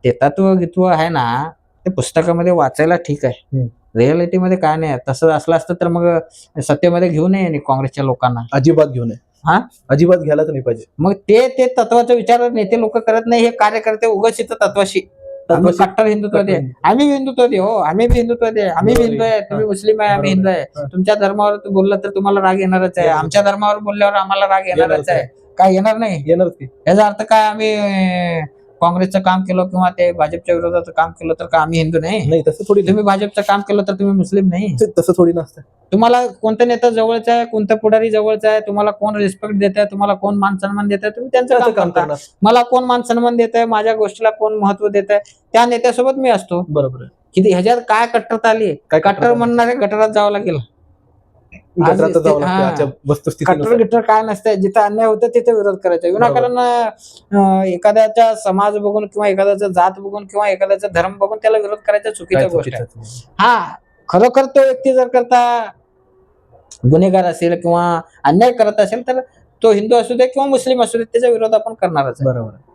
ते तत्व आहे ना, ते पुस्तकामध्ये वाचायला ठीक आहे. रिअलिटीमध्ये काय नाही. तसं असलं असतं तर मग सत्तेमध्ये घेऊ नये काँग्रेसच्या लोकांना. अजिबात घेऊ नये. हा, अजिबात घ्यायला तर नाही पाहिजे. मग ते तत्वाचा विचार नेते लोक करत नाही. हे कार्यकर्ते उगाच इथं तत्वाशी कट्टर हिंदुत्व दे, आम्ही हिंदुत्व दे, हो आम्ही बी हिंदुत्व दे, आम्ही बी हिंदू आहे, तुम्ही मुस्लिम आहे, आम्ही हिंदू आहे. तुमच्या धर्मावर बोललं तर तुम्हाला राग येणारच आहे, आमच्या धर्मावर बोलल्यावर आम्हाला राग येणारच आहे. काय येणार नाही? येणार की याचा अर्थ काय आम्ही काँग्रेसचं काम केलं किंवा ते भाजपच्या विरोधाचं काम केलं तर का आम्ही हिंदू नाही? नाही, तसं थोडी. तुम्ही भाजपचं काम केलं तर तुम्ही मुस्लिम नाही? तसं थोडी नसतं. तुम्हाला कोणता नेता जवळचा आहे, कोणता पुढारी जवळचा आहे, तुम्हाला कोण रिस्पेक्ट देत आहे, तुम्हाला कोण मान सन्मान देत आहे, तुम्ही त्यांचं काम करता. मला कोण मान सन्मान देत आहे, माझ्या गोष्टीला कोण महत्व देत आहे, त्या नेत्यासोबत मी असतो. बरोबर आहे. किती ह्याच्यात काय कट्टरता आली? कट्टर म्हणणारे गटारात जावं लागेल. कट्टर काय नसतंय. जिथं अन्याय होतं तिथे विरोध करायचा. विनाकारण एखाद्याचा समाज बघून किंवा एखाद्याचा जात बघून किंवा एखाद्याचा धर्म बघून त्याला विरोध करायचा चुकीच्या गोष्ट आहे. हा, खरोखर तो व्यक्ती जर करता गुन्हेगार असेल किंवा अन्याय करत असेल तर तो हिंदू असू दे किंवा मुस्लिम असू दे त्याचा विरोध आपण करणारच. बरोबर.